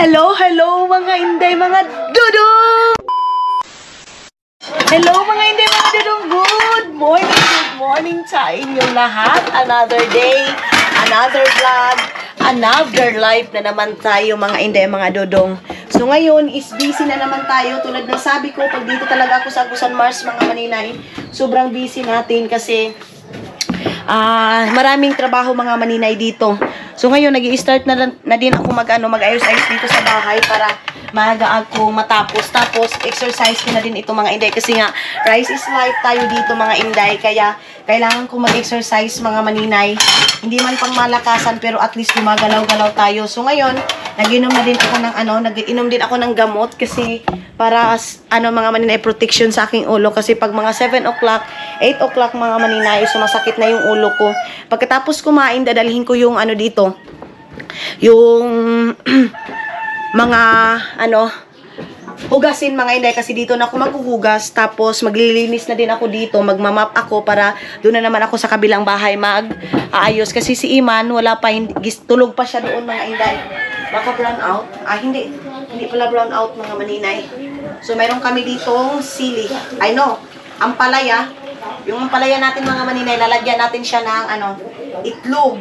Hello, hello mga inday, mga dudong! Hello mga inday, mga dudong! Good morning sa inyong lahat. Another day, another vlog, another life na naman tayo mga inday, mga dudong. So ngayon is busy na naman tayo. Tulad ng sabi ko, pag dito talaga ako sa Agusan Mars mga maninay, sobrang busy natin kasi maraming trabaho mga maninay dito. So ngayon nag-i-start na din ako mag-ayos-ayos dito sa bahay para maaga ako matapos. Tapos exercise ko na din ito mga inday kasi nga rice is life tayo dito mga inday. Kaya kailangan ko mag-exercise mga maninay. Hindi man pang malakasan pero at least gumagalaw-galaw tayo. So ngayon nag-inom na din ako ng nag-inom din ako ng gamot kasi para mga maninay protection sa aking ulo kasi pag mga 7 o'clock, 8 o'clock mga maninay sumasakit na yung ulo ko. Pagkatapos kumain dadalhin ko yung dito. Yung mga hugasin mga inday kasi dito na ako maghuhugas tapos maglilinis na din ako dito, magmamap ako para doon na naman ako sa kabilang bahay mag-aayos kasi si Iman wala pa, tulog pa siya doon mga inday. Baka brown out. Hindi pala brown out mga maninay. So meron kami ditong sili. I know, ampalaya. Yung ampalaya natin mga maninay, lalagyan natin siya ng itlog.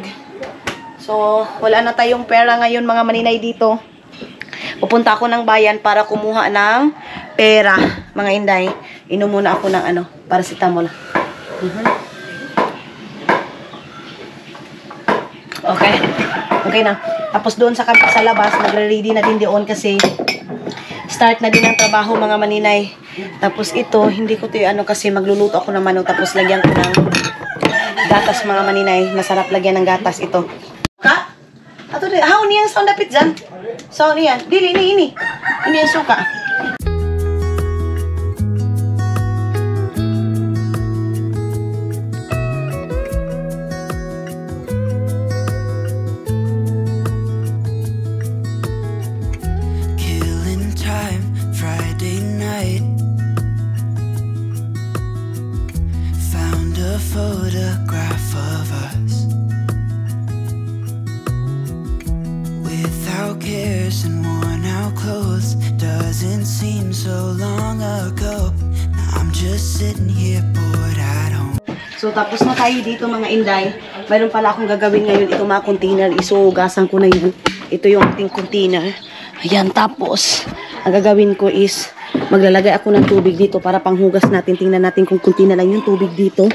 So wala na tayong pera ngayon mga maninay dito. Pupunta ako ng bayan para kumuha ng pera mga inday. Inom muna ako ng paracetamol. Okay na. Tapos doon sa labas, nagre-ready na din doon kasi start na din ang trabaho mga maninay. Tapos ito, hindi ko ito kasi magluluto ako ng manok tapos lagyan ko ng gatas mga maninay. Masarap lagyan ng gatas ito. Ka? Ato din, how niyang sound dapit dyan? So, niyan. Dili, ini ang suka. Photograph of us without cares and worn out clothes. Doesn't seem so long ago. Now I'm just sitting here bored at home. So tapos na tayo dito mga inday. Mayroon pala akong gagawin ngayon itong mga container. Isugasan ko na yun. Ito yung ating container. Ayan, tapos ang gagawin ko is maglalagay ako ng tubig dito para panghugas natin. Tingnan natin kung kunti na lang yung tubig dito.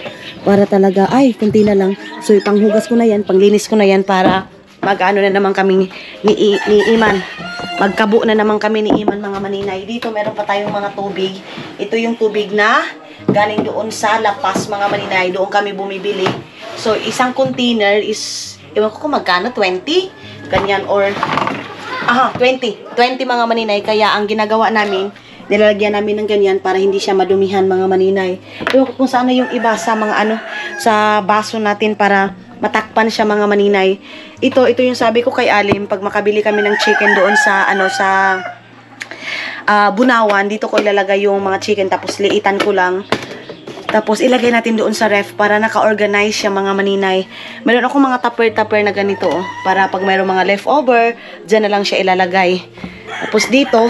Para talaga, kunti na lang. So, panghugas ko na yan, panglinis ko na yan para mag-ano na naman kami ni Iman. Magkabo na naman kami ni Iman mga maninay. Dito meron pa tayong mga tubig. Ito yung tubig na galing doon sa Lapas mga maninay. Doon kami bumibili. So, isang container is, ewan ko kung magkano, 20? Ganyan or, 20. 20 mga maninay. Kaya ang ginagawa namin, nilalagyan namin ng ganyan para hindi siya madumihan mga maninay. Ewan ko kung saan yung iba sa mga sa baso natin para matakpan siya mga maninay. Ito yung sabi ko kay Alim, pag makabili kami ng chicken doon sa Bunawan, dito ko ilalagay yung mga chicken tapos liitan ko lang. Tapos ilagay natin doon sa ref para naka-organize siya mga maninay. Meron ako mga tupper na ganito para pag mayroong mga leftover, dyan na lang siya ilalagay. Tapos dito,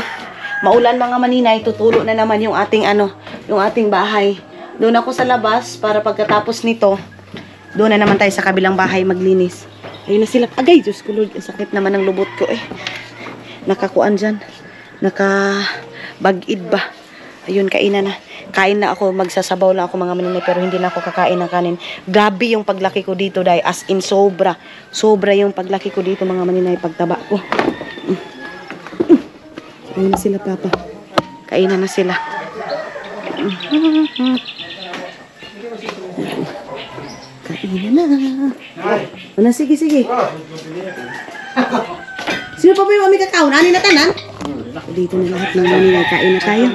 maulan mga maninay, tutulo na naman yung ating yung ating bahay. Doon ako sa labas para pagkatapos nito, doon na naman tayo sa kabilang bahay maglinis. Ayun na sila. Agay, Diyos ko Lord, ang sakit naman ng lubot ko Nakakuan dyan. Nakabag-id ba? Ayun, kainan na. Kain na ako, magsasabaw lang ako mga maninay pero hindi na ako kakain ng kanin. Grabe yung paglaki ko dito dahil as in sobra. Sobra yung paglaki ko dito mga maninay, pagtaba ko. Ayun na sila, Papa. Kainan na sila. Kainan na. Sige. Sino pa yung aming kakao? Nani na tanan? Dito na lahat ng maninay. Kain na tayo.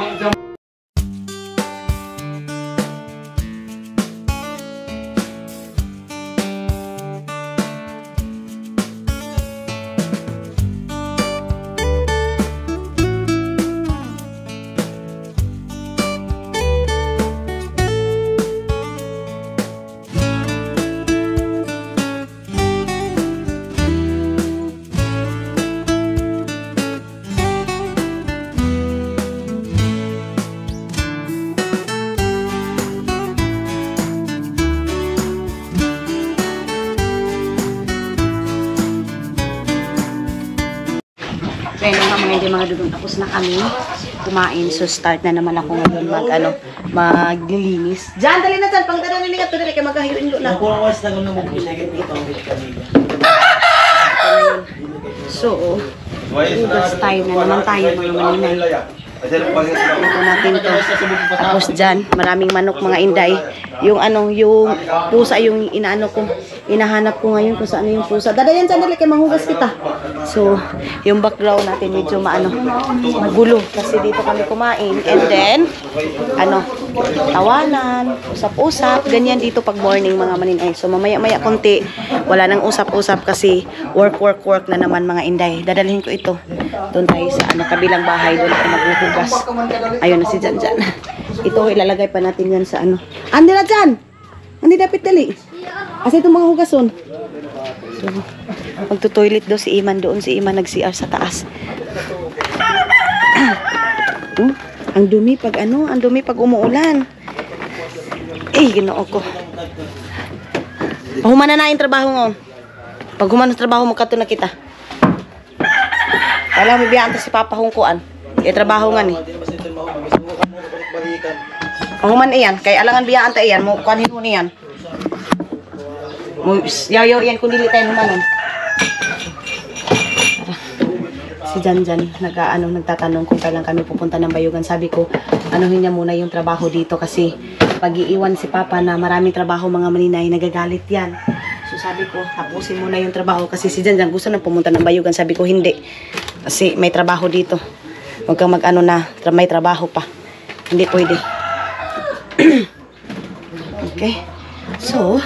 Kaya nga mga hindi mga dudong tapos na kami kumain. So start na naman ako ngayon maglilinis. Diyan, dali na dyan. Pang dala niligat ko dali kaya magkahirin lo na. So, hugas time na naman tayo mga maninay. Ito natin to. Tapos dyan, maraming manok mga inday. Yung yung pusa yung inahanap ko ngayon kung saan yung pusa. Dadayan dyan, dali, kaya manghugas kita. So, yung background natin medyo magulo. Kasi dito kami kumain. And then, tawanan, usap-usap. Ganyan dito pag morning mga maninay. So, mamaya-maya konti, wala nang usap-usap kasi work na naman mga inday. Dadalhin ko ito. Doon tayo sa kabilang bahay. Doon ako maghuhugas. Ayun na si Jan. Ito, ilalagay pa natin yan sa Andi na Jan! Andi dapat dali. Kasi itong mga hugason. So, magto-toilet daw si Iman doon. Si Iman nag-CR sa taas. Ang dumi pag ang dumi pag umuulan. Ginoo ko. Pahuman na yung trabaho ngon. Pag human na trabaho mo kato na kita. Wala mo biyaan si Papa hungkuan. Trabaho nga ni. Pahuman iyan, kay alangan biyaan ta iyan, mo kanin mo niyan. Mo yaw iyan kun dili tayo humanon. Si Jan nagtatanong kung kailan kami pupunta ng Bayugan. Sabi ko, anuhin niya muna yung trabaho dito kasi pag-iiwan si Papa na maraming trabaho mga maninay, nagagalit yan. So sabi ko, tapusin muna yung trabaho kasi si Jan gusto na pumunta ng Bayugan. Sabi ko, hindi. Kasi may trabaho dito. Huwag kang may trabaho pa. Hindi pwede. Okay. So,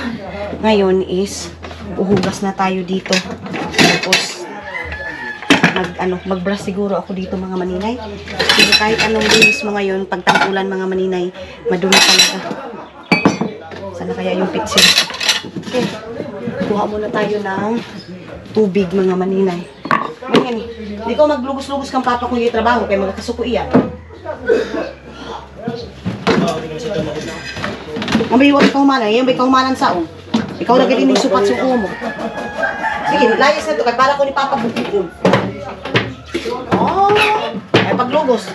ngayon is uhugas na tayo dito. Tapos mag-brush siguro ako dito mga maninay. Kasi kahit anong linis mo ngayon, pagtampulan mga maninay, madumi talaga. Sana kaya yung picture. Okay. Kuha muna tayo ng tubig mga maninay. Ganyan eh. Hindi ko maglugos-lugos kang Papa kung yung trabaho kaya magkasuko iyan. Ang bayiwag ikaw humanan. Yung ba ikaw humanan saong? Ikaw na ganyan yung supat suko mo. Sige, layas na ito. Kaya para ko ni Papa bukikon. Ay paglugos.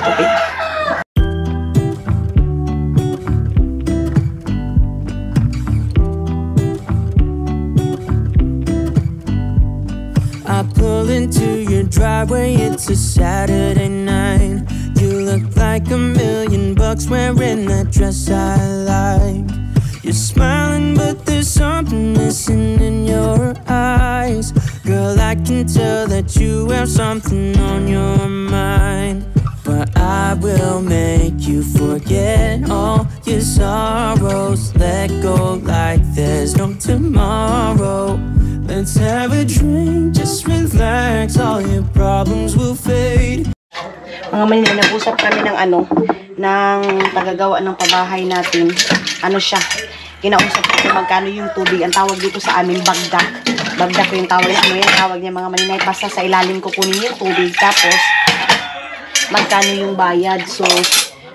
Okay. I pull into your driveway, it's a Saturday night. You look like $1,000,000 wearing that dress I like. You're smiling but there's something missing in your eyes. Girl, I can tell that you have something on your mind. But I will make you forget all your sorrows. Let go like there's no tomorrow. Let's have a drink, just relax, all your problems will fade. Mga maninay, nag-usap kami ng ng tagagawa ng pabahay natin. Siya, kinausap ko kung magkano yung tubig. Ang tawag dito sa amin, bagdak. Bagdak ko yung tawag niya. Tawag niya mga maninay, basta sa ilalim ko kunin yung tubig. Tapos, magkano yung bayad. So,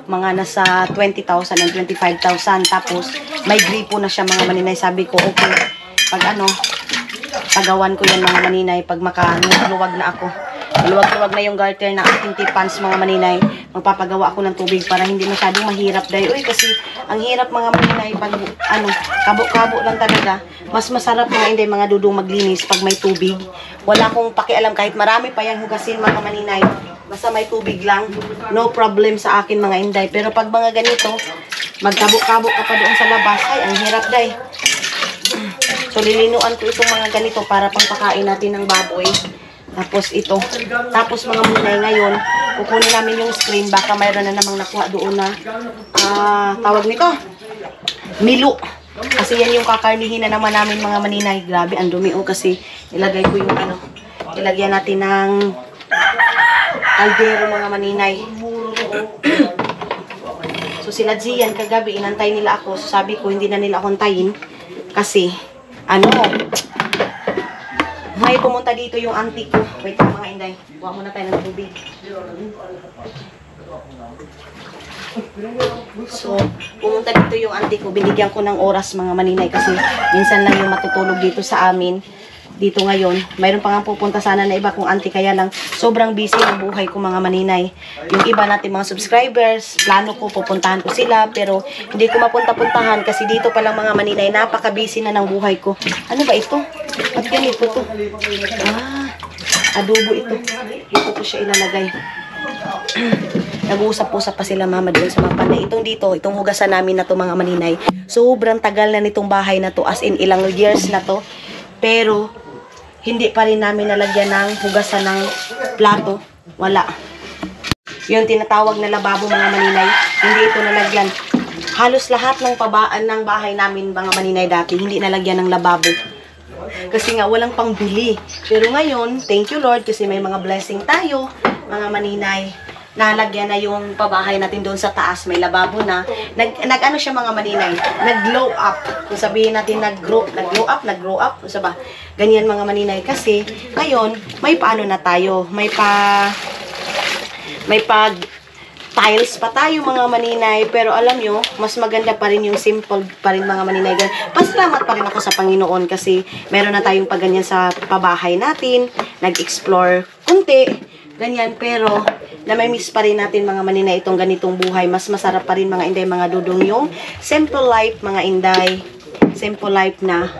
mga nasa 20,000 and 25,000. Tapos, may gripo na siya mga maninay. Sabi ko, okay, pag pagawan ko yan mga maninay pag makaluwag na ako. Luwag-luwag na yung garter na aking tipans mga maninay. Magpapagawa ako ng tubig para hindi masyadong mahirap dahil. Kasi ang hirap mga maninay pag kabo-kabo lang talaga. Mas masarap mga inday mga dudong maglinis pag may tubig. Wala akong pakialam kahit marami pa yung hugasin mga maninay. Basta may tubig lang. No problem sa akin mga inday. Pero pag mga ganito, magkabo-kabo ka pa doon sa labas. Ay, ang hirap day. So, lilinuan ko itong mga ganito para pangpakain natin ng baboy. Tapos ito. Tapos mga munay ngayon, kukunin namin yung screen. Baka mayroon na namang nakuha doon na tawag nito. Milo. Kasi yan yung kakarnihin na naman namin mga maninay. Grabe, ang dumi kasi ilagay ko yung ilagyan natin ng kaldero mga maninay. So sila Gian kagabi, inantay nila ako. So sabi ko, hindi na nila ako antayin. Kasi, may pumunta dito yung auntie ko. Wait lang mga inday. Buha muna tayo ng tubig. So, pumunta dito yung auntie ko. Binigyan ko ng oras mga maninay kasi minsan lang yung matutulog dito sa amin. dito ngayon. Mayroon pa nga pupunta sana na iba kong auntie, kaya lang sobrang busy ng buhay ko mga maninay. Yung iba natin mga subscribers, plano ko pupuntahan ko sila, pero hindi ko mapunta-puntahan kasi dito pa lang mga maninay, napaka-busy na ng buhay ko. Ano ba ito? At ganito to. Adobo ito. Dito ko siya ilalagay. Nag-uusap-usap pa sila mama doon sa mapa na itong dito, itong hugasan namin na to mga maninay. Sobrang tagal na nitong bahay na to, as in ilang years na to. Pero hindi pa rin namin nalagyan ng hugasan ng plato. Wala. Yung tinatawag na lababo mga maninay, hindi ito nalagyan. Halos lahat ng pabaan ng bahay namin mga maninay dati, hindi nalagyan ng lababo. Kasi nga walang pangbili. Pero ngayon, thank you Lord kasi may mga blessing tayo mga maninay. Nalagyan na yung pabahay natin doon sa taas, may lababo na. Nag-ano siya mga maninay, nag-glow up. Kung sabihin natin nag-grow up, kung ba? Ganyan mga maninay kasi ngayon may paano na tayo, may pag tiles pa tayo mga maninay, pero alam nyo, mas maganda pa rin yung simple pa rin mga maninay. Pasalamat pa rin ako sa Panginoon kasi meron na tayong paganyan sa pabahay natin, nag-explore kunti, ganyan, pero na-miss pa rin natin mga maninay itong ganitong buhay. Mas masarap pa rin mga inday, mga dudong yung simple life mga inday, simple life na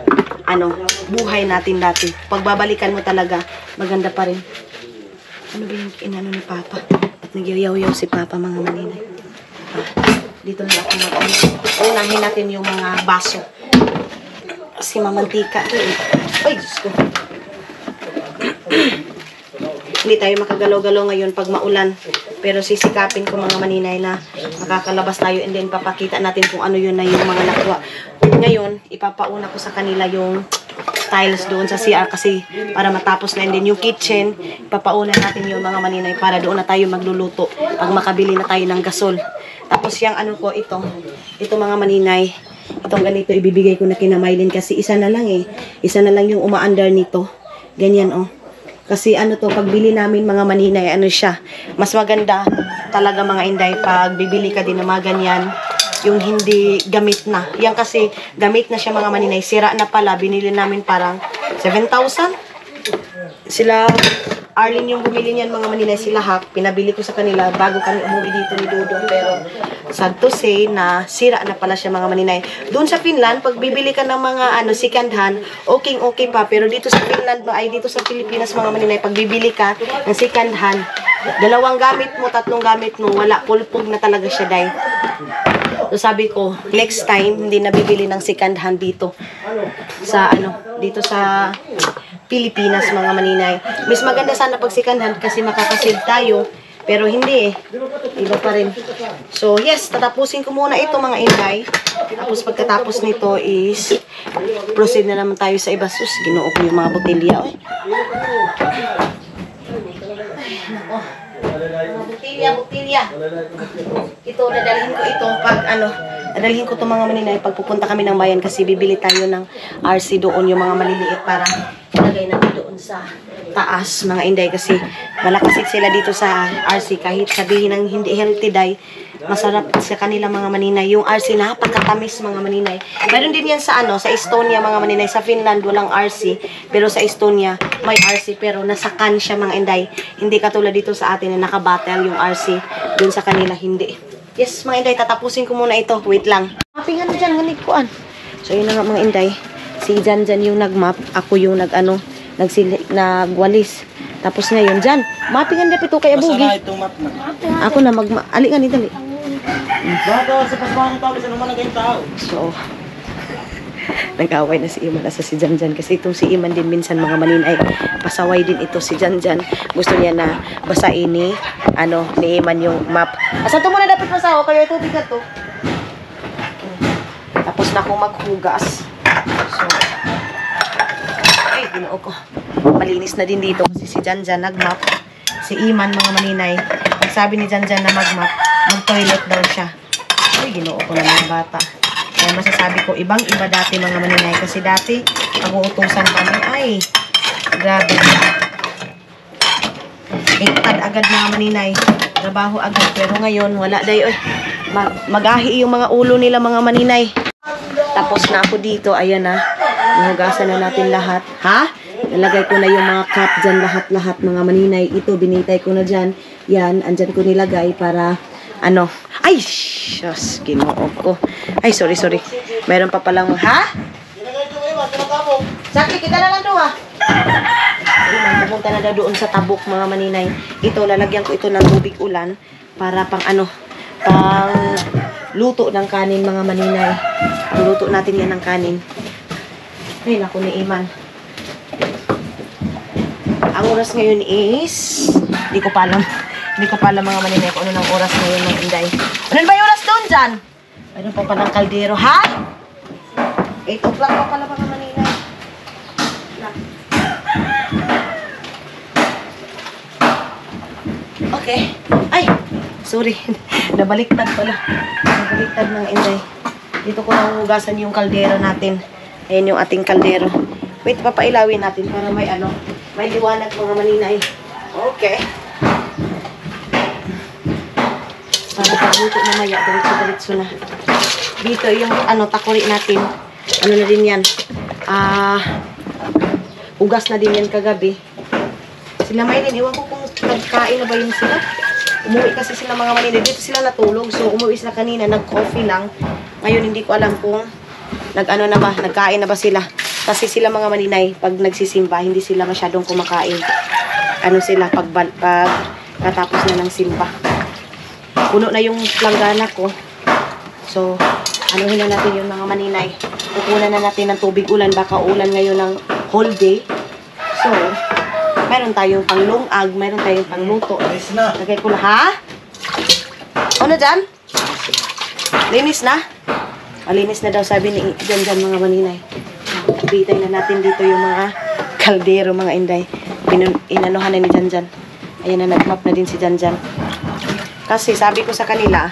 buhay natin dati. Pagbabalikan mo talaga, maganda pa rin. Ano ba yung inano ni Papa? At nagyayaw-yaw si Papa mga maninay. Dito na ako mag-ano. Unahin natin yung mga baso. Si mamantika. Ay, Diyos ko. Hindi tayo makagalaw-galaw ngayon pag maulan. Pero sisikapin ko mga maninay na makakalabas tayo and then papakita natin kung ano yun na yung mga nakuha. Ngayon, ipapauna ko sa kanila yung tiles doon sa CR kasi para matapos na, and then yung kitchen, ipapauna natin yung mga maninay para doon na tayo magluluto pag makabili na tayo ng gasol. Tapos yung ano ko, ito mga maninay, itong ganito ibibigay ko na kina Mylene kasi isa na lang isa na lang yung umaandar nito. Ganyan Kasi ano to, pagbili namin mga maninay, ano siya, mas maganda talaga mga inday, pag bibili ka din ng mga ganyan, yung hindi gamit na. Yan kasi, gamit na siya mga maninay, sira na pala, binili namin parang 7,000. Sila, Arlene yung bumili niyan mga maninay, sila Hak, pinabili ko sa kanila bago kami umuwi dito ni Dudong, pero sad to say na sira na pala siya mga maninay. Doon sa Finland, pag bibili ka ng mga second hand, okay pa, pero dito sa Finland dito sa Pilipinas mga maninay, pag bibili ka ng second hand, 2 gamit mo, 3 gamit mo, wala, pulpog na talaga siya, day. So sabi ko, next time hindi na bibili ng second hand dito sa dito sa Pilipinas mga maninay. Mas maganda sana pag second hand kasi makakasave tayo. Pero hindi iba pa rin. So yes, tatapusin ko muna ito mga inday. Tapos pagkatapos nito is proceed na naman tayo sa iba. Sus, ginuok ko yung mga botelya. Botelya. Ito, dadalhin ko ito pag dadalhin ko to mga maninay pag pupunta kami ng bayan kasi bibili tayo ng RC doon, yung mga maliliit para ilagay natin doon sa taas mga inday kasi malakasit sila dito sa RC kahit sabihin ng hindi healthy day, masarap sa kanila mga maninay. Yung RC napakatamis mga maninay. Meron din yan sa sa Estonia mga maninay. Sa Finland walang RC, pero sa Estonia may RC pero nasa can siya mga inday. Hindi katulad dito sa atin na nakabattle yung RC. Doon sa kanila hindi. Yes mga inday, tatapusin ko muna ito. Wait lang. Mapingan dyan, ganit kuan. So yun na nga mga inday. Si Janjan yung nagmap, ako yung nagwalis. Tapos ngayon, Jan, mapingan na ito kay Abugi. Ako na ali nga ni dali. So, nag-away na si Iman sa si Janjan kasi itong si Iman din minsan mga maninay, pasaway din ito si Janjan. Gusto niya na basain ni Iman yung map. Asa to muna dapat masawa kayo ito bigat to. Tapos na akong maghugas. So, ay, ginoo ko. Malinis na din dito kasi si Janjan nagmap. Si Iman mga maninay, sabi ni Janjan na magmap, mag-toilet daw siya. Ay, ginoo ko na mga bata. Kaya masasabi ko, ibang-iba dati mga maninay. Kasi dati, pag-uutusan kami, ay, grabe. Iktad agad mga maninay. Trabaho agad. Pero ngayon, wala dayo. Mag-ahi yung mga ulo nila mga maninay. Tapos na ako dito. Ayan na. Nahugasan na natin lahat. Ha? Nalagay ko na yung mga cup dyan, lahat-lahat mga maninay. Ito, binitay ko na dyan. Yan, andyan ko nilagay para, ano. Ay, shush, ginoo ko. Ay, sorry. Meron pa palang, ha? Saki, kita na lang doon, ha? Pumunta na daw doon sa tabok, mga maninay. Ito, lalagyan ko ito ng tubig ulan para pang, pang luto ng kanin, mga maninay. Luto natin yan ng kanin. Ay, naku ni Iman. Ang oras ngayon is, hindi ko pa alam mga maninay kung ano ng oras ngayon ng Inday. Ano ba yung oras doon dyan? Mayroon pa palang kaldero, ha? 8 o'clock pa pala mga maninay. Okay. Ay, sorry. Nabaliktad pala. Nabaliktad ng Inday. Dito ko nang hugasan yung kaldero natin. Ayan yung ating kaldero. Wait, papailawin natin para may liwanag mga maninay. Okay. Para pagluto na maya, diretso na. Dito yung takuri natin. Ano na din yan? Ugas na din yan kagabi. Sila may din, iwan ko kung nagkain na ba yun sila. Umuwi kasi sila mga maninay. Dito sila natulog. So umuwi sila kanina, nag-coffee lang. Ngayon hindi ko alam kung nagkain na ba sila. Kasi sila mga maninay, pag nagsisimba, hindi sila masyadong kumakain. Sila pag katapos na ng simba. Puno na yung langgana ko. So, anuhin na natin yung mga maninay. Kukunan na natin ng tubig ulan. Baka ulan ngayon ng whole day. So, mayroon tayong panglungag, mayroon tayong pangluto. Lagay ko na, ha? Ano dyan? Linis na? Malinis na daw, sabi ni dyan mga maninay. Bitay na natin dito yung mga kaldero, mga Inday. Inanuhan na ni Janjan. Ayan na, nagmap na din si Janjan. Kasi sabi ko sa kanila,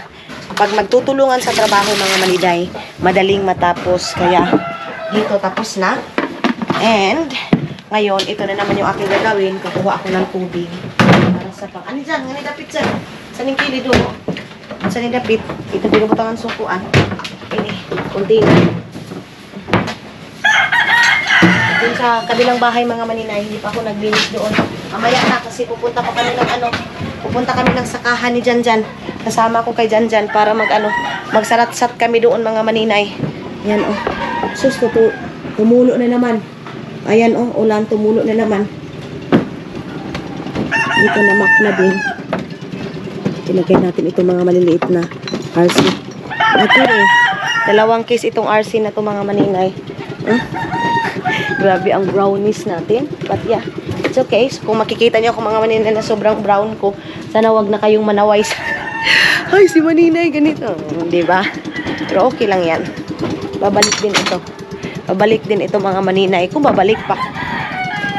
pag magtutulungan sa trabaho mga maniday, madaling matapos. Kaya dito tapos na. And ngayon, ito na naman yung aking gagawin. Kukuha ako ng tubig. Para sa pang... Ano dyan? Nga dapit dyan. Saan yung kilid doon? Saan yung dapit? Ito pinubutangan sukuan. Ini, container. Doon sa kabilang bahay mga maninay, hindi pa ako naglinis doon. Mamaya na kasi pupunta pa kami ng pupunta kami ng sakahan ni Janjan. Kasama ko kay Janjan para magsarat-sat kami doon mga maninay. Yan Sus, tumulo na naman. Ayan ulan, tumulo na naman. Dito namak na din. Ilagay natin itong mga maliliit na RC. Ito dalawang case itong RC na to mga maninay. Grabe ang brownies natin. But yeah, it's okay. So, kung makikita niyo ako mga maninay na sobrang brown ko, sana wag na kayong manaway sa... Ay, si maninay, ganito. Diba? Pero okay lang yan. Babalik din ito. Babalik din ito mga maninay. Kung babalik pa.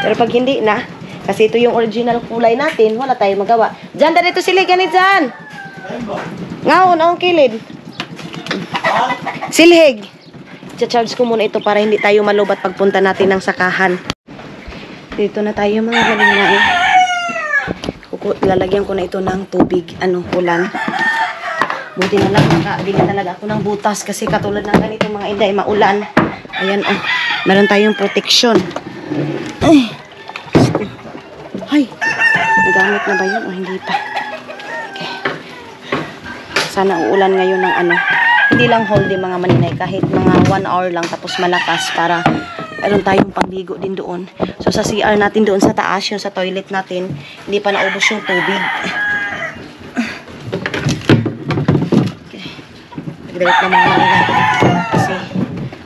Pero pag hindi na, kasi ito yung original kulay natin, wala tayong magawa. Diyan, dito sila, ganit dyan. Ngaon, ang kilid. Silhig. I-charge ko muna ito para hindi tayo malubat pagpunta natin ng sakahan. Dito na tayo mga maninay. Lalagyan ko na ito ng tubig, ulan. Buti na lang, nakabili talaga ako ng butas kasi katulad ng ganito mga Inday, maulan. Ayan, meron tayong protection. Ay, nagamit na ba yun o hindi pa? Okay. Sana uulan ngayon ng hindi lang whole day mga maninay, kahit mga 1 hour lang tapos malakas para meron tayong pangligo din doon. So sa CR natin doon sa taas, yung sa toilet natin, hindi pa naubos yung tubig. Okay. Nagdalit na mga maninay kasi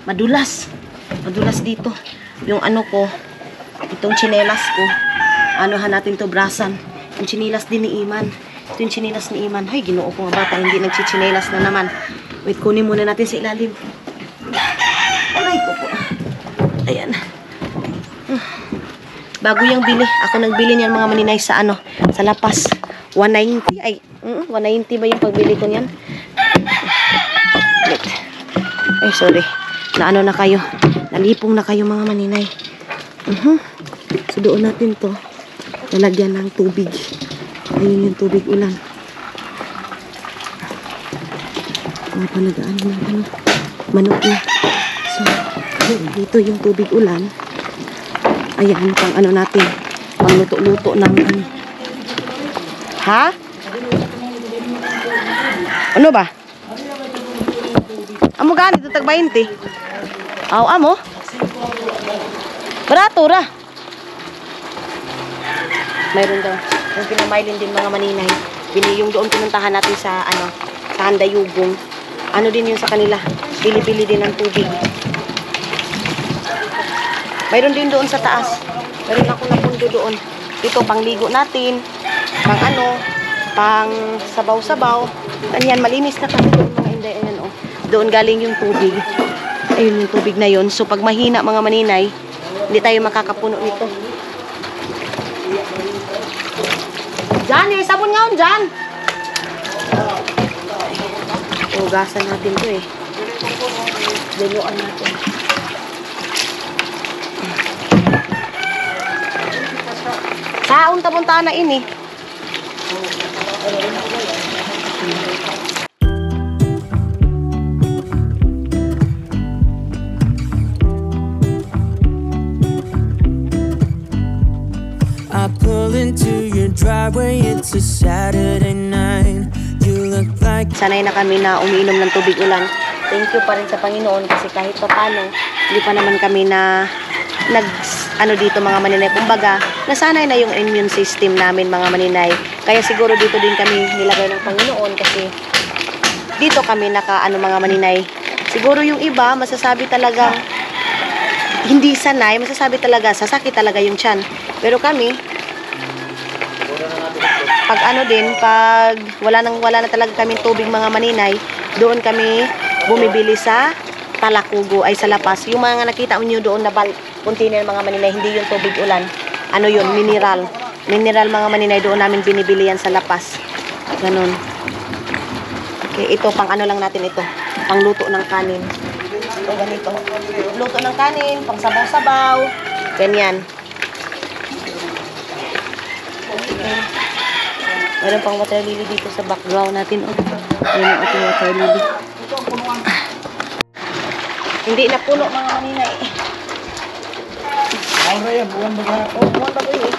madulas dito. Yung ko, itong tsinelas ko, natin to brasan. Yung tsinelas din ni Iman. Ito yung tsinelas ni Iman. Ay, ginoo ko nga bata, hindi nagchichinelas na naman. Wait, kunin muna natin sa ilalim. Aray ko po. Ayan. Bago yung bili. Ako nagbili niyan mga maninay sa sa Lapas. 190. Ay, 190 ba yung pagbili ko niyan? Wait. Ay, sorry. Na kayo. Nalipong na kayo mga maninay. So, doon natin to. Lalagyan ng tubig. Ayun yung tubig ulan. Panagaan ng manok na. So, dito yung tubig ulan. Ayan, pang ano natin. Pang luto-luto ng ano. Ha? Ano ba? Amo gani ito tag 20. Aw, amo? Barato ra. Mayroon daw. Yung pinamailin din mga maninay. Yung doon pinuntahan natin sa ano, sa Handayugong. Ano din yun sa kanila. Bili-bili din ng tubig. Mayroon din doon sa taas. Mayroon ako napundo doon. Ito, pangligo natin. Pang ano, pang sabaw-sabaw. Ganyan, malinis na kami doon mga inday. Ayan, oh. Doon galing yung tubig. Ayun yung tubig na yun. So, pag mahina mga maninay, hindi tayo makakapuno nito. Diyan eh, sabon nga yun dyan. Hugasan natin to eh. Diluan natin. Saon tabunta na ini. I pull into your driveway, it's a Saturday night. You look like Sanay na kami na umiinom ng tubig ulan. Thank you pa rin sa Panginoon kasi kahit pa paano, hindi pa naman kami na ano dito mga maninay. Kumbaga, nasanay na yung immune system namin mga maninay. Kaya siguro dito din kami nilagay ng Panginoon kasi dito kami ano mga maninay. Siguro yung iba, masasabi talagang hindi sanay, masasabi talaga, sasakit talaga yung tiyan. Pero kami, pag ano din, pag wala na talaga kaming tubig mga maninay, doon kami bumibili sa Talakugo, ay sa Lapas. Yung mga nakita nyo doon na container mga maninay, hindi yung tubig ulan. Ano yun? Mineral. Mineral mga maninay, doon namin binibili yan sa Lapas. Ganun. Okay, ito, pang ano lang natin ito. Pang luto ng kanin. Ito, ganito. Luto ng kanin, pang sabaw-sabaw. Ganyan. Okay. Meron pang water lily dito sa background natin. Oh. Yan ang ating water lily. Hindi na puno mga maninay. Buwan ba yun eh.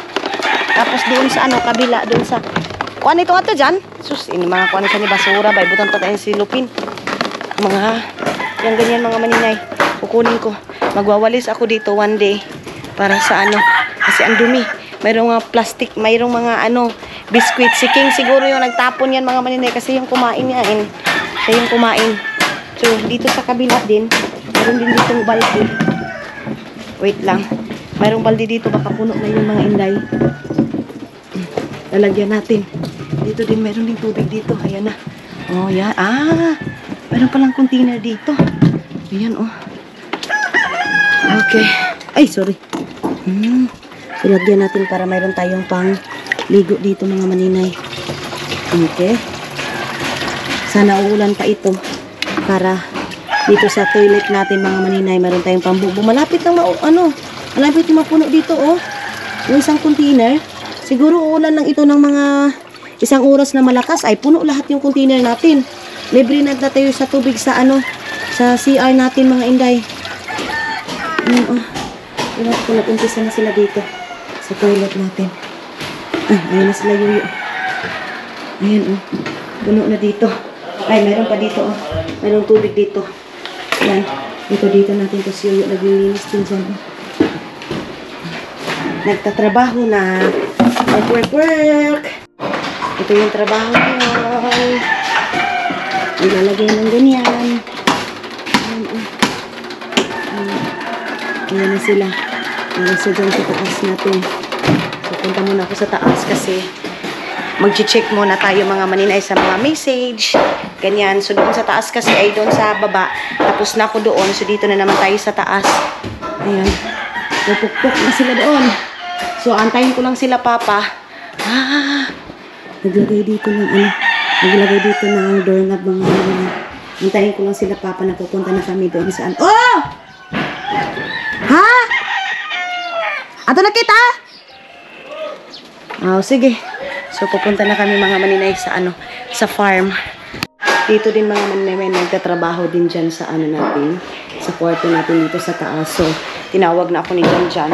Tapos doon sa ano, kabila, doon sa kuan ito nga to dyan. Sus, ini mga kuan ito ni basura. Bay, butan pa tayo silupin. Mga, yung ganyan mga maninay. Kukunin ko. Magwawalis ako dito one day. Para sa ano. Kasi ang dumi. Mayroong mga plastic, mayroong mga ano, biskuit. Si King siguro yung nagtapon yan mga maninay. Kasi yung kumain yan. Siya yung kumain. So, dito sa kabila din. Mayroon din dito balde. Wait lang. Mayroong balde dito. Baka puno na yung mga inday. Lalagyan natin. Dito din mayroon din tubig dito. Ayan na. Oh, yan. Ah! Mayroon palang container dito. Ayan, oh. Okay. Ay, sorry. So, lagyan natin para mayroon tayong pang ligo dito mga maninay. Okay. Sana uulan pa ito. Para dito sa toilet natin mga maninay, mayroon tayong pambubo. Malapit na malapit na mapuno dito, oh. Yung isang container. Siguro uulan lang ito ng mga isang oras na malakas ay puno lahat yung container natin. Libre na tayo sa tubig sa sa CR natin mga inday. Nag-umpisa na sila dito sa toilet natin. Ayun na sila yuyo. Ayan, oh. Puno na dito. Ay, mayroon pa dito, oh. Mayroong tubig dito. Ayan. Dito natin to si yuyo. Naglilinis din dyan, oh. Nagtatrabaho na. Work. Ito yung trabaho niya. Ilalagay ng ganyan. Ayan na sila. Nasa dyan sa taas natin. Pupunta muna ako sa taas kasi mag-check muna tayo mga maninay sa mga message. Ganyan. So doon sa taas kasi ay doon sa baba. Tapos na ako doon. So dito na naman tayo sa taas. Ayan. Napukpok na sila doon. So antayin ko lang sila papa. Naglagay dito ng doorknob mga maninay. Antayin ko lang sila papa na pupunta na kami doon saan. Oh! Ha? Ato na kita? Oh, sige. So, pupunta na kami mga maninay sa sa farm. Dito din mga maninay may nagtatrabaho din dyan sa natin. Sa kwarto natin dito sa taas. So, tinawag na ako ni John dyan.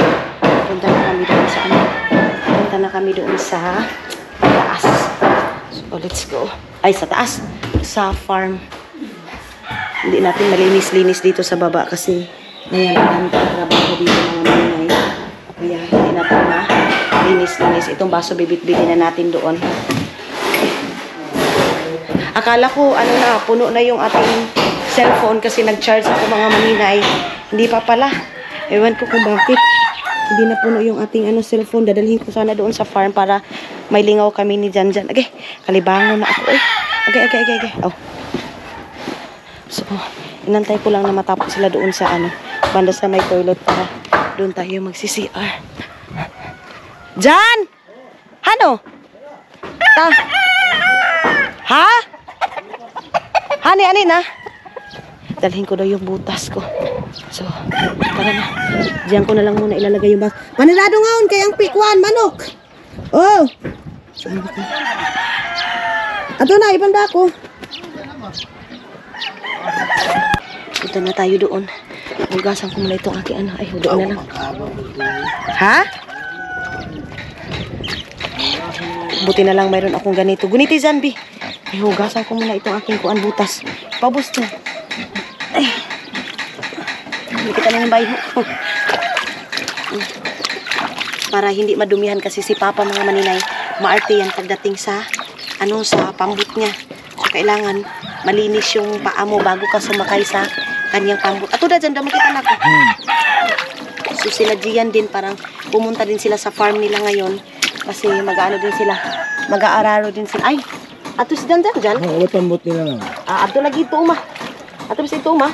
Punta na kami doon sa ano. Punta na kami doon sa taas. So, let's go. Ay, sa taas. Sa farm. Hindi natin malinis-linis dito sa baba kasi ngayon ang trabaho dito mga manay. Kaya hindi natin malinis-linis. Itong baso bibit-bitin na natin doon. Akala ko ano na, puno na yung ating cellphone kasi nag-charge ako mga maninay. Hindi pa pala. Ewan ko kung bakit. Hindi na puno yung ating cellphone. Dadalhin ko sana doon sa farm para may lingaw kami ni Janjan. Okay, kalibangon na ako. Okay. Oh. So, inantay ko lang na matapos sila doon sa banda sa may toilet para doon tayo magsi-CR. Jan! Ano? Ha? Ani na? Dalhin ko daw yung butas ko. So, tara na. Diyan ko na lang muna ilalagay yung bas. Panirado ngaon kay ang pikwan, manok. Oh. Saan ba ka? Ato na, ibanda ko. Punta na tayo doon. Hugasan ko muna itong aking Ay, doon na lang. Ha? Buti na lang mayroon akong ganito. Guniti, Zanbi. Ay, hugasan ko muna itong aking butas. Pabos na. Ay. Hindi kita na yung bayo. Para hindi madumihan kasi si Papa mga maninay. Maarte yan pagdating sa sa pambut niya. So, kailangan malinis yung paa mo bago ka sumakay sa kanyang pambut. Ato na dyan, damo kita na ko. So, sila Gian din parang pumunta din sila sa farm nila ngayon. Kasi din sila. Mag-aararo din sila. Ay! Ato si Jan dyan? Oo, pambot nila lang. Ato lagi ito uma. Ato si ito uma.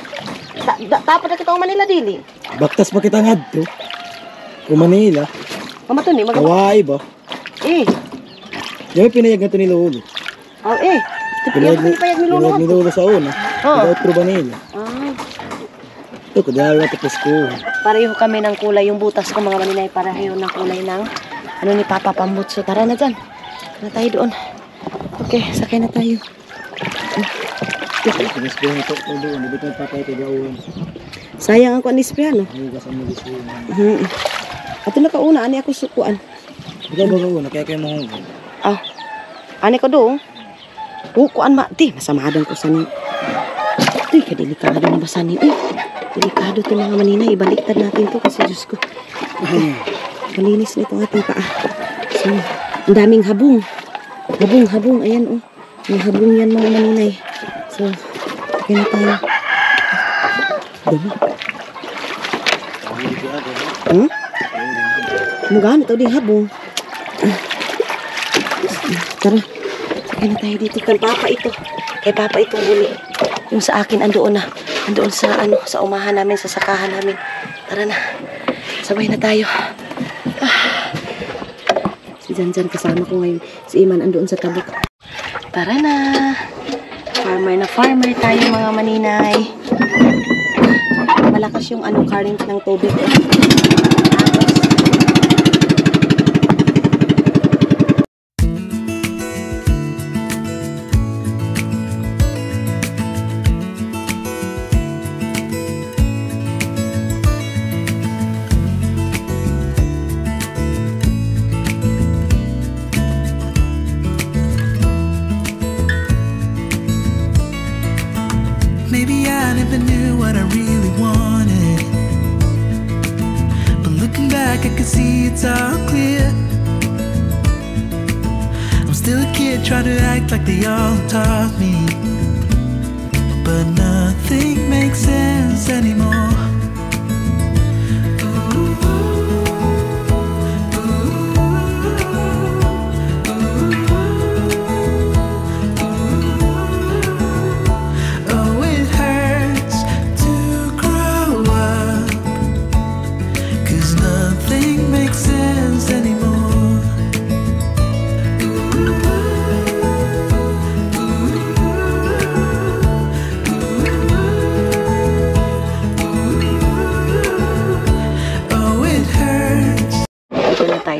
Dapat na kita uma nila dili. Baktas pa kita ngadto. Kung Manila. Mamato ni Kawai ba? Yung pinayag na ito ni Lolo. Oh, Pinayag ni Lolo. Pinayag ni Lolo sa una. Outro Manila. Ito, kadala na tapos ko. Pareho kami ng kulay yung butas ko mga maninay. Pareho ng kulay ng ni Papa Pambut. So tara na dyan. Tara tayo doon. Okay, sakay na tayo. Sayang ako anisprihan, no? Ato na kauna, ani ako sukuan. Ikaw ba kauna, kaya kayo mahugot? Ani ko doon. Kuan di, masamadan ko sa ni. Uy, kadelikado na ba sa ni? Delikado to mga maninay. Ibaliktad natin to kasi Diyos ko. Malinis na itong ating paa. So, ang daming habong. Habong. Ayan, oh. May habong yan mga maninay. So, okay na tayo. Mugano ito din habong. Tara. Okay na tayo dito. Kay Papa itong buli. Yung sa akin andoon na. Andoon sa sa umahan namin, sa sakahan namin. Tara na. Sabay na tayo. Si Janjan kasama ko ngayon. Si Iman andoon sa tabok. Tara na. Farmer tayo mga maninay. Malakas yung current ng tubig. Maybe I never knew what I really wanted, but looking back I can see it's all clear. I'm still a kid trying to act like they all taught me, but nothing makes sense anymore.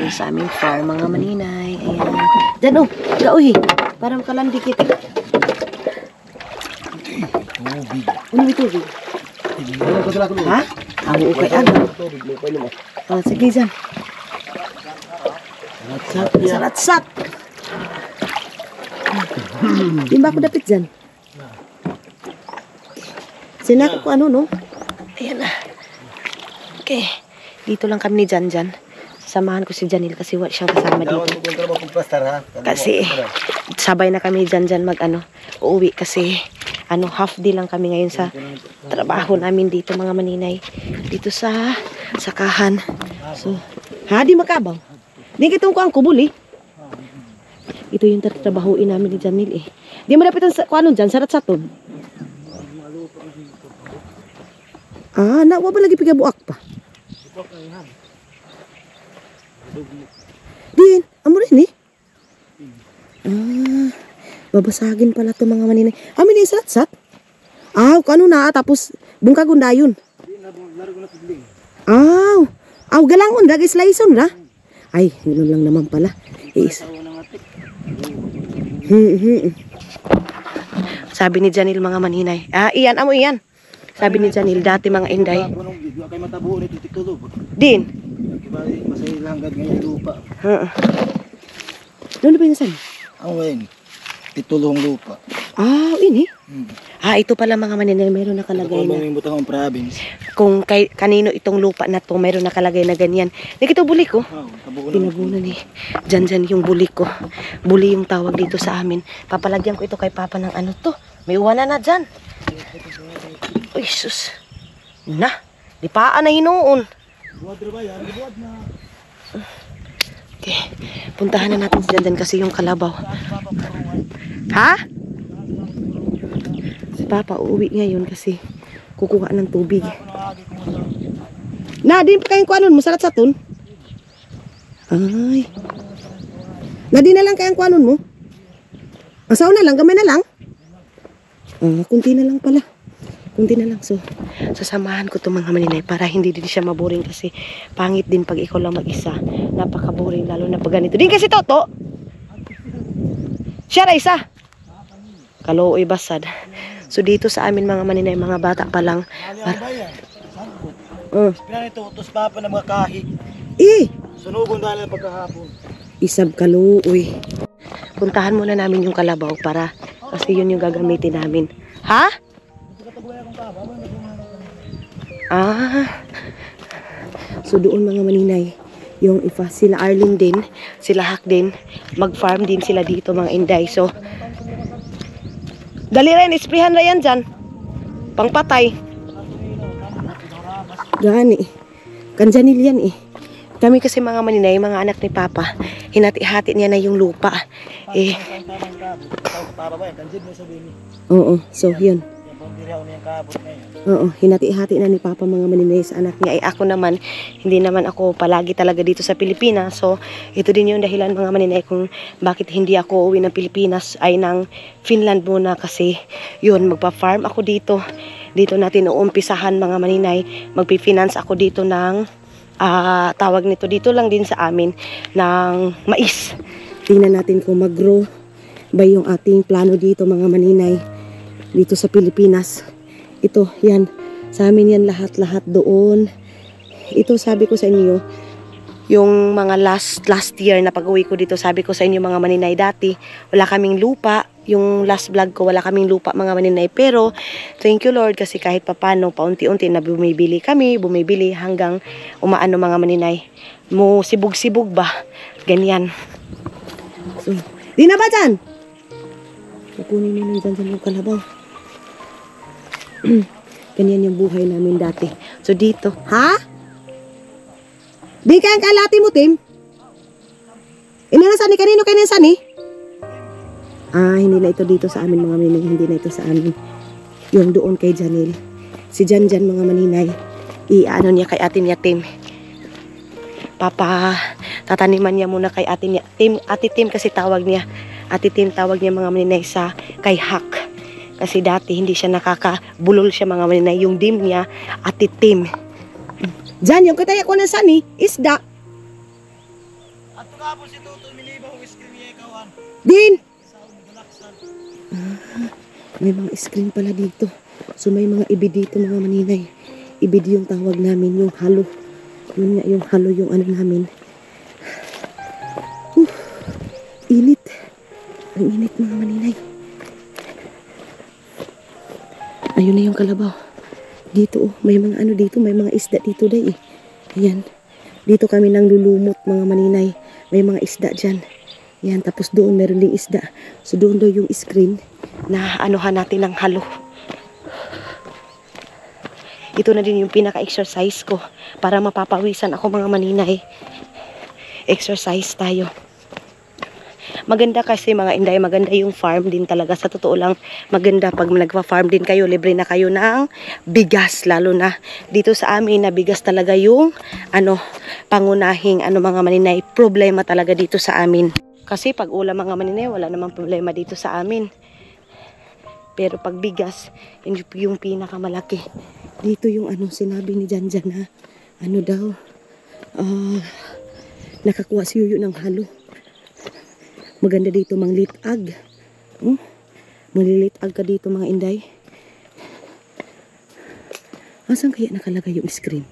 Sa aming farm mga maninay. Ayan. Diyan gauhi. Para makalandi kita. Tubig. Ano may tubig? Ha? Oo, kay aga. Sige dyan. Sarat-sat. Di ba ako dapit dyan? Sinako ko ano, no? Ayan na. Okay. Dito lang kami ni Janjan. Samahan ko si Janil kasi wala siyang kasama dito. Kasi sabay na kami ni Janjan uuwi kasi half day lang kami ngayon sa trabaho namin dito mga maninay. Dito sa sakahan. So, di makabaw. Di kitong ko ang kubul eh. Ito yung tatrabahuin namin ni Janil eh. Di mo dapitan sa kuanon dyan, sarat-satod. Wa ba lagi pigabuak pa? Din, amo rin eh. Babasagin pala to mga maninay. Amin yung sarat-sat? Kano na tapos bungkagon dayon. Galangon ra, gislaison ra. Ay, ganoon lang naman pala. Sabi ni Janil mga maninay. Iyan, amo iyan. Sabi ni Janil, dati mga inday. Din. Ano ba yung saan? Titulong lupa. Ini? Ito pala mga maninay, mayroon nakalagay na. Kung kanino itong lupa na to, mayroon nakalagay na ganyan. Nakita bulik ko. Tinabunan eh. Dyan yung bulik ko. Buli yung tawag dito sa amin. Papalagyan ko ito kay Papa ng ano to. May uwana na dyan. Uy, sus. Na, di paan na hinoon. Okay, puntahan na natin si Janjan kasi yung kalabaw. Si Papa uuwi ngayon kasi kukuha ng tubig. Di pa kayong kuanon mo, sarat saton. Ay. Di na lang kayong kuanon mo. Asaw na lang, gamay na lang. Kunti na lang pala. Kunti na lang. So, sasamahan ko itong mga maninay para hindi din siya maboring kasi pangit din pag ikaw lang mag-isa. Napaka-boring lalo na pag ganito. Din kasi Toto. Siya isa. Kalooy basad. So, dito sa amin mga maninay, mga bata pa lang. Pinanito, utos Papa na mga kahig. Sunugon dahil na pagkahapon. Isab kalooy. Puntahan muna namin yung kalabaw para kasi yun yung gagamitin namin. So doon mga maninay, yung sila Arlene din, sila Hak din, mag-farm din sila dito mga inday. So, dali rin, isprihan na yan dyan. Pangpatay. Gani. Kanjanil yan eh. Kami kasi mga maninay, mga anak ni Papa, hinati-hati niya na yung lupa. Oo, so yun. Hinati-hati na ni Papa mga maninay sa anak niya. Ako naman, hindi naman ako palagi talaga dito sa Pilipinas. So, ito din yung dahilan mga maninay kung bakit hindi ako uwi ng Pilipinas ay ng Finland muna kasi yun, magpa-farm ako dito. Dito natin uumpisahan mga maninay. Magpi-finance ako dito ng tawag nito dito lang din sa amin ng mais. Tingnan natin kung mag-grow ba yung ating plano dito mga maninay dito sa Pilipinas. Ito, yan. Sa amin yan lahat-lahat doon. Ito sabi ko sa inyo, yung mga last year na pag-uwi ko dito, sabi ko sa inyo mga maninay dati, wala kaming lupa. Yung last vlog ko, wala kaming lupa mga maninay. Pero, thank you Lord kasi kahit papano, paunti-unti na bumibili hanggang umaano mga maninay. Sibog-sibog ba? Ganyan. So, di na ba dyan? Kukunin namin dyan yung kalabaw. Ganyan yung buhay namin dati. So dito, Di kayang kalati mo, Tim? Inanasani, kanino kayo nasani? Hindi na ito dito sa amin mga maninay. Hindi na ito sa amin. Yung doon kay Janil. Si Janjan mga maninay. Iano niya kay ate niya, Tim. Papa, tataniman niya muna kay ate niya. Ate Tim kasi tawag niya. Ate Tim tawag niya mga maninay sa kay Hak. Kasi dati hindi siya nakakabulol siya mga maninay. Yung dim niya, Ate Tim. Diyan, yung kataya ko na sani, isda. At nga po si Tuto, milibaw ang screen niya ikawan. Din! May mga screen pala dito. So may mga ibid dito mga maninay. Ibid yung tawag namin, yung halo. Yun nga yung halo yung ano namin. init. Ang init mga maninay. Ayun na yung kalabaw. Dito may mga ano dito, may mga isda dito day eh. Ayan. Dito kami nang lulumot mga maninay. May mga isda dyan. Ayan, tapos doon meron ding isda. So doon daw yung screen na anuhan natin ng halo. Ito na din yung pinaka-exercise ko para mapapawisan ako mga maninay. Exercise tayo. Maganda kasi mga inday, maganda yung farm din talaga. Sa totoo lang, maganda pag nagpa-farm din kayo, libre na kayo ng bigas. Lalo na dito sa amin na bigas talaga yung pangunahing mga maninay. Problema talaga dito sa amin. Kasi pag ulam mga maninay, wala namang problema dito sa amin. Pero pag bigas, yun yung pinakamalaki. Dito yung sinabi ni Janjan na daw, nakakuha si Yuyo ng halo. Maganda dito manglitag. Manglilitag ka dito mga inday. Asan kaya nakalagay yung screen?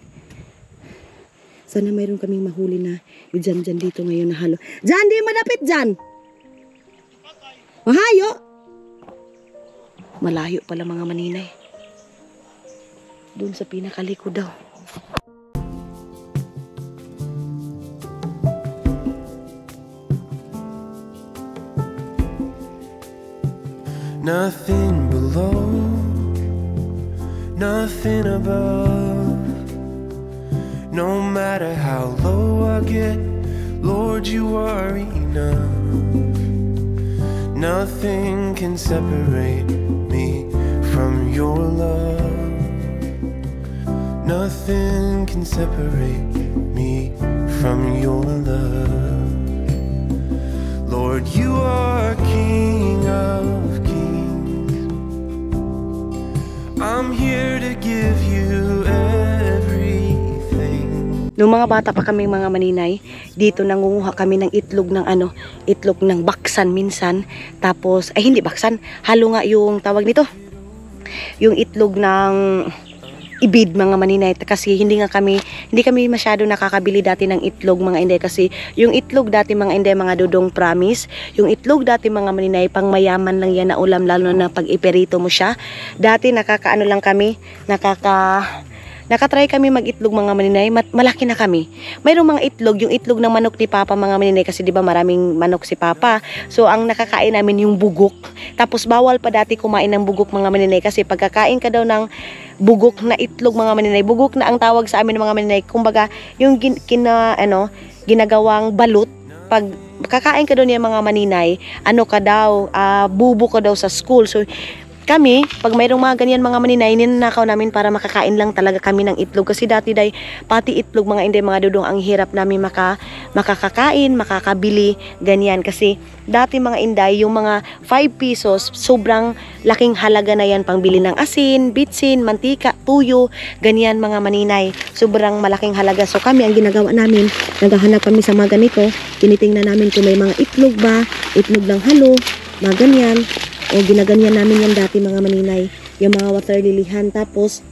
Sana mayroon kaming mahuli na yung Janjan dito ngayon na halo. Jan, di madapit Jan! Mahayo! Malayo pala mga maninay. Doon sa pinakaliko daw. Nothing below, nothing above. No matter how low I get, Lord, you are enough. Nothing can separate me from your love. Nothing can separate me from your love. Lord, you are King of kings. I'm here to give you everything. Nung mga bata pa kami mga maninay, dito nangunguha kami ng itlog ng itlog ng baksan minsan. Tapos, ay hindi baksan, halo nga yung tawag nito. Yung itlog ng ibid mga maninay, kasi hindi kami masyado nakakabili dati ng itlog mga inday, kasi yung itlog dati mga inday, mga dudong promise, yung itlog dati mga maninay pang mayaman lang yan na ulam, lalo na pag iperito mo siya. Dati nakatry kami mag-itlog mga maninay, malaki na kami. Mayroong mga itlog, yung itlog ng manok ni Papa mga maninay, kasi di ba maraming manok si Papa. So ang nakakain namin yung bugok. Tapos bawal pa dati kumain ng bugok mga maninay, kasi pagkakain ka daw ng bugok na itlog mga maninay, bugok na ang tawag sa amin mga maninay. Kumbaga yung ginagawang balut, pag kakain ka daw niya mga maninay, bubo ka daw sa school. So kami, pag mayroong mga ganyan mga maninay, ninanakaw namin para makakain lang talaga kami ng itlog. Kasi dati pati itlog mga inday, mga dudong, ang hirap namin makakakain, makakabili, ganyan. Kasi dati mga inday, yung mga 5 pesos, sobrang laking halaga na yan pangbili ng asin, bitsin, mantika, tuyo, ganyan mga maninay. Sobrang malaking halaga. So kami, ang ginagawa namin, naghahanap kami sa mga ganito, tinitingnan namin kung may mga itlog ba, itlog ng halo, mga ganyan. O ginaganyan namin yan dati mga maninay, yung mga water lilihan. Tapos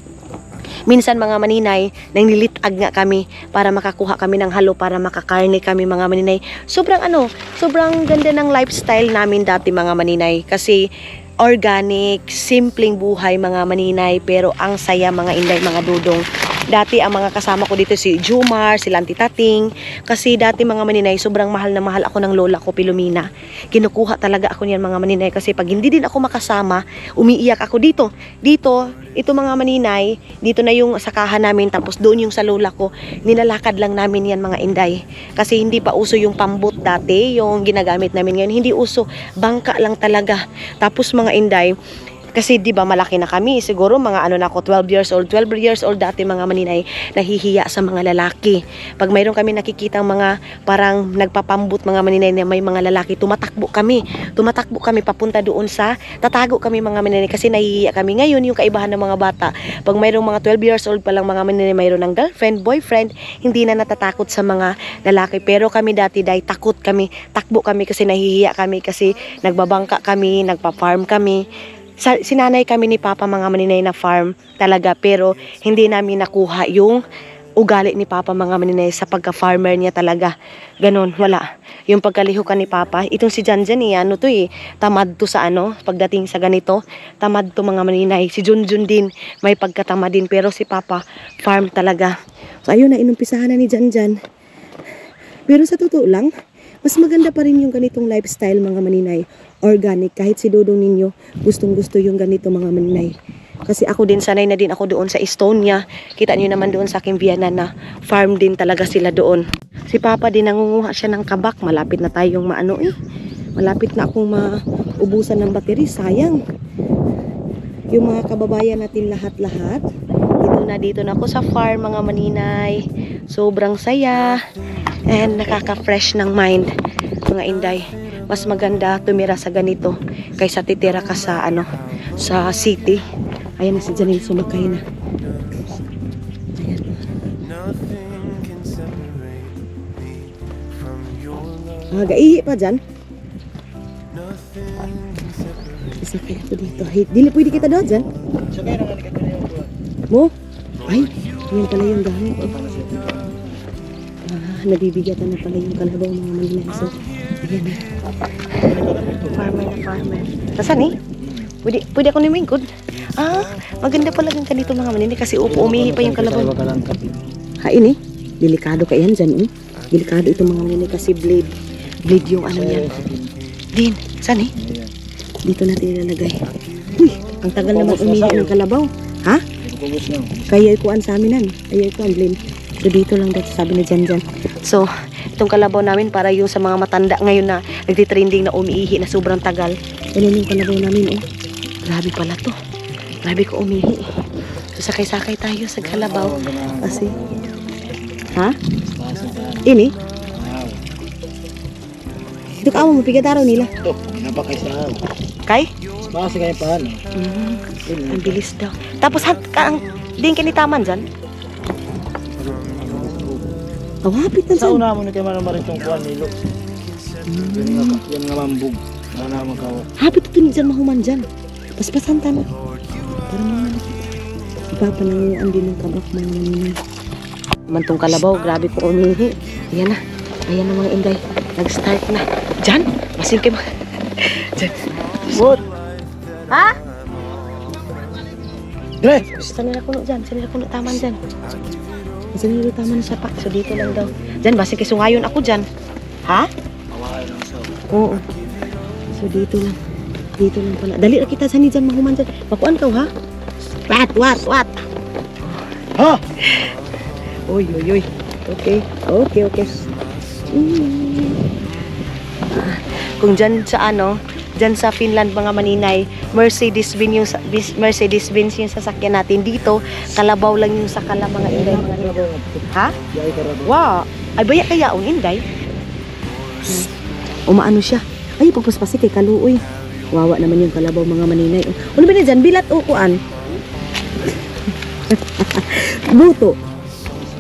minsan mga maninay, nanglilitag nga kami para makakuha kami ng halo, para makakarne kami mga maninay. Sobrang ganda ng lifestyle namin dati mga maninay, kasi organic, simpleng buhay mga maninay, pero ang saya mga inday, mga dudong. Dati ang mga kasama ko dito si Jumar, si Lanti Tating, kasi dati mga maninay, sobrang mahal na mahal ako ng lola ko, Pilomina. Kinukuha talaga ako niyan mga maninay, kasi pag hindi din ako makasama, umiiyak ako dito. Ito mga maninay, dito na yung sakahan namin, tapos doon yung sa lola ko, nilalakad lang namin yan mga inday. Kasi hindi pa uso yung pambot dati, yung ginagamit namin ngayon, hindi uso, bangka lang talaga. Tapos mga inday, kasi di ba malaki na kami, siguro mga na ako, 12 years old dati mga maninay, nahihiya sa mga lalaki. Pag mayroon kami nakikita mga parang nagpapambut mga maninay na may mga lalaki, tumatakbo kami papunta doon tatago kami mga maninay, kasi nahihiya kami. Ngayon yung kaibahan ng mga bata, pag mayroong mga 12 years old pa lang mga maninay, mayroon ng girlfriend, boyfriend, hindi na natatakot sa mga lalaki. Pero kami dati takot kami, takbo kami kasi nahihiya kami, kasi nagbabangka kami, nagpa-farm kami. Sinanay kami ni Papa mga maninay na farm talaga, pero hindi namin nakuha yung ugali ni Papa mga maninay sa pagka-farmer niya talaga. Ganon, wala. yung pagkalihukan ni Papa. Itong si Janjan ano to tamad to sa pagdating sa ganito. Tamad to mga maninay. Si Junjun din, may pagkatamad din. Pero si Papa, farm talaga. So ayun na, inumpisahan na ni Janjan. Pero sa totoo lang, mas maganda pa rin yung ganitong lifestyle mga maninay. Organic, kahit si Dodong ninyo, gustong gusto yung ganito mga maninay. Kasi ako din, sanay na din ako doon sa Estonia. Kita niyo naman doon sa aking Vienna na farm din talaga sila doon. Si Papa din nangunguha siya ng kabak. Malapit na tayong malapit na akong maubusan ng battery. Sayang. Yung mga kababayan natin lahat-lahat. Dito na ako sa farm mga maninay. Sobrang saya. And nakaka-fresh ng mind mga inday. Mas maganda tumira sa ganito kaysa titira ka sa sa city. Ayan na si Janil, sumakay na. Ayan. Gaihi pa dyan. Isakay ako dito. Dili pwede kita doon dyan. Mo? Ay, yan pala yung gamit. Nabibigatan na pala yung kalabaw mga malinay. So, ayan na. Farmer. Nasaan Pwede ako nimingkod. Maganda pala yung kanito mga maninay kasi umihi pa yung kalabaw. Ini. Delikado ka yan dyan. Delikado itong mga maninay kasi blade yung yan. Din, saan Dito natin ilalagay. Uy, ang tagal naman umihi ng kalabaw. Ha? Kaya ikuan sa amin Kaya ikuan blade. So dito lang dito sabi ni Janjan. So, itong kalabaw namin para yung sa mga matanda ngayon na nagtitrending na umiihi na sobrang tagal. Yan yung kalabaw namin Grabe pala to. Grabe ko umihi. So sakay-sakay tayo sa kalabaw. Kasi, Ini? Ito ka mo, mapigataraw nila. Ito, napakay sa araw. Kay? Baka kaya paano? Ang bilis daw. Tapos, din kanitaman dyan? Hapit na Sa dyan. una mo na kayo marin itong kuwan nilo. Yan nga mambug. Wala na magkawa. Hapit ito ni dyan mahuman dyan. Paspasan ta na. Para mga nakita. Ipapananguan din ng kabak mga maninay. Mantong kalabaw, grabe ko umihi. Ayan na. Ayan na mga inday. Nag-start na. Dyan? Masin kayo mga. Dyan. What? Ha? Dre! Saan nila kuno dyan? Saan nila kuno taman dyan? Saan nila taman sa pak? So dito lang daw. Dyan, basin kayo sungayon ako dyan. Ha? Away lang sa. Oo. So dito lang. Dito lang pala. Dali na kita saan dyan mahuman dyan. Pakuan ka ha? What? Ha? Uy. Okay. Kung dyan sa Finland mga maninay, Mercedes-Benz yung sasakyan natin dito, kalabaw lang yung sakala mga inday. Ha? Wow! Ay baya kayaon inday? Umaano siya? Ay pagpaspasi kay kaluoy. Wawa naman yung kalabaw mga maninay. Ano ba na dyan? Bilat o kuan? Buto.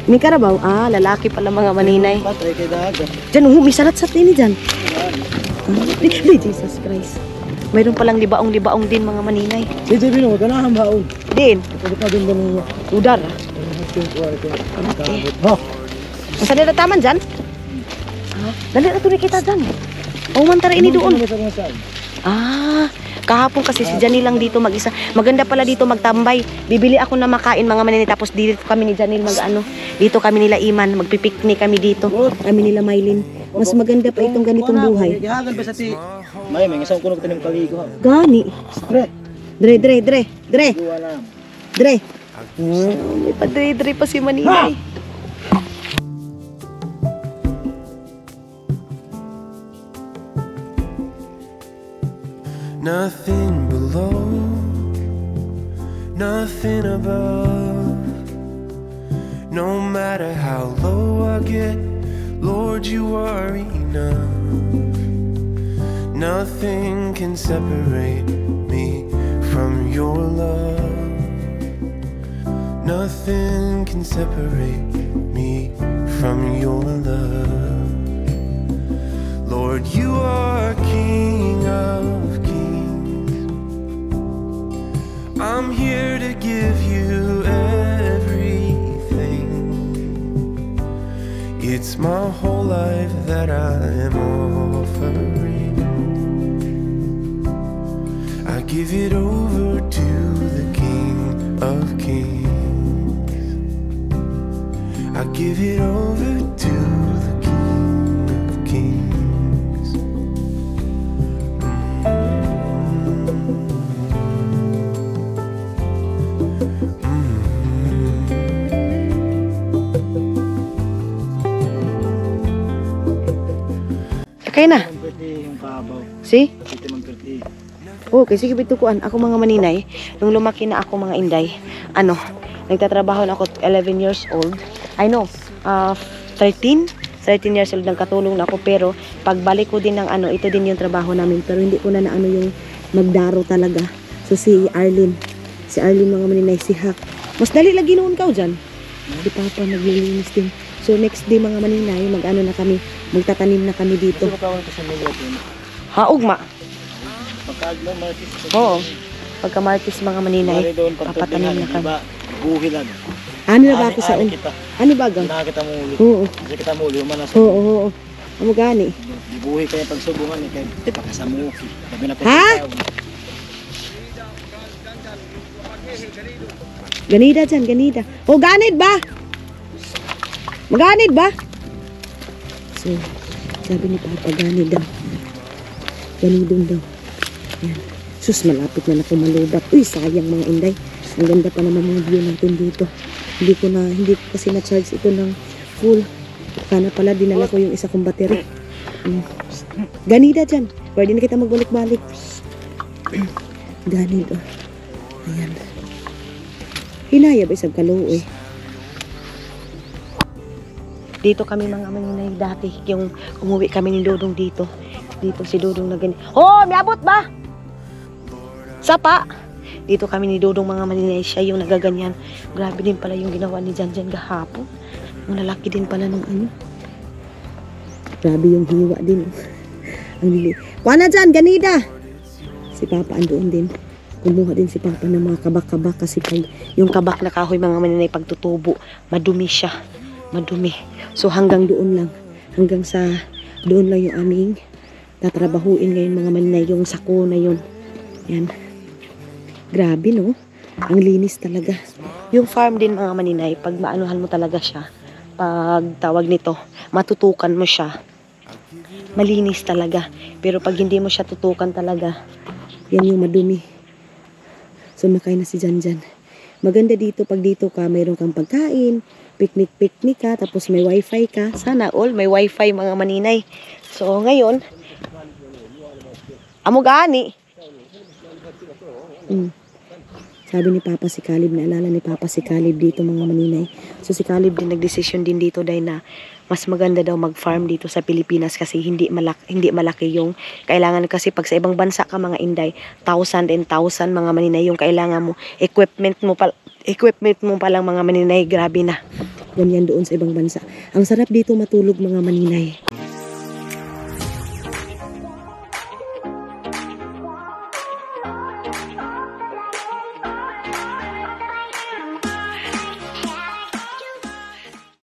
May karabaw? Lalaki pala mga maninay. Patay kay daga. Diyan, misalat-sat ini dyan. Jesus Christ. Mayroon palang libaong din mga maninay. DJ Bino, ganahan baon. Din. Pwede pa din ganun. Udar. Ha? Saan nila taman dyan? Dali na tuloy kita dyan. Mantara ini doon. Kahapon kasi si Janil lang dito mag-isa. Maganda pala dito magtambay. Bibili ako na makain mga maninay. Tapos dito kami ni Janil dito kami nila Iman. Magpipiknik kami dito. Kami nila Maylin. Mas maganda pa itong ganitong buhay. Gihagan ba sa ti? May isang kuno tanim kaligo ha. Gani. Dre. Dre. Duwa na. Dre. May pa Dre pa si Maninay. Nothing below, nothing above. No matter how low I get, Lord, you are enough. Nothing can separate me from your love. Nothing can separate me from your love. Lord, you are King of kings. I'm here to give you everything. It's It's my whole life that I am offering. I give it over to the King of Kings. I give it over to the King of Kings. Sakay na. Pwede yung kabaw. See? Pwede mag-pwede. Okay, sige bitukuan. Ako mga maninay, nung lumaki na ako mga inday, nagtatrabaho na ako 11 years old. I know, 13 years old nagkatulong na ako, pero pagbalik ko din ng ito din yung trabaho namin, pero hindi ko na yung magdaro talaga. So si Arlene mga maninay, si Hak, mas dali lagi noon ka dyan. Si Papa naglilinis din. So next day mga maninay, na kami, magtatanim na kami dito. Gusto ko sa mga yun. Ugma. Pagkagla, martis. Oo. Pagka Martis mga maninay, papatanim na kami. Buhi lang. Ano na ba ako sa kita. Ano ba gang? Nakakita mo uli. Oo. Kasi kita mo uli, umanas. Oo. Amo gani. Buhi kaya pagsubungan eh. Kaya di pa kasamo. Sabi na Ha? Ganida dyan, ganida. Oh, ganid ba? Maganid ba? So, sabi ni Papa, ganid daw. Ganidong daw. Yan. Sus, malapit na ako malubat. Uy, sayang mga inday. Ang ganda pa naman mga view natin dito. Hindi ko kasi na-charge ito ng full. Sana pala dinala ko yung isa kong battery. Ganida dyan. Pwede na kita magbalik-balik. Ganid, oh. Ayan. Hinaya ba isang kalo, eh. Dito kami mga maninay dati. Yung umuwi kami ni Dodong dito. Dito si Dodong na ganyan. Oh, may abot ba? Sapa. Dito kami ni Dodong mga maninay. Siya yung nagaganyan. Grabe din pala yung ginawa ni Janjan gahapon. Ang lalaki din pala ng Grabe yung hiwa din. Ang lili. Kuha na dyan, ganida. Si Papa andoon din. Kumuha din si Papa ng mga kabak-kabak. Kasi pag yung kabak na kahoy mga maninay pagtutubo, madumi siya. Madumi. So hanggang doon lang. Hanggang sa doon lang yung aming tatrabahuin ngayon mga maninay. Yung sako na yun. Yan. Grabe, no? Ang linis talaga. Yung farm din mga maninay, pag maanuhan mo talaga siya, pag tawag nito, matutukan mo siya, malinis talaga. Pero pag hindi mo siya tutukan talaga, yan yung madumi. So makain na si Janjan. Maganda dito, pag dito ka, mayroon kang pagkain, picnic ka, tapos may wifi ka. Sana all may wifi mga maninay. So ngayon, amo gani. Sabi ni Papa si Caleb, naalala ni Papa si Caleb dito mga maninay. So si Caleb din nagdesisyon din dito dahil na mas maganda daw mag-farm dito sa Pilipinas kasi hindi malaki yung kailangan, kasi pag sa ibang bansa ka mga inday, 1,000 and 1,000 mga maninay yung kailangan mo. Equipment mo pa lang mga maninay, grabe na. Ganyan doon sa ibang bansa. Ang sarap dito matulog mga maninay.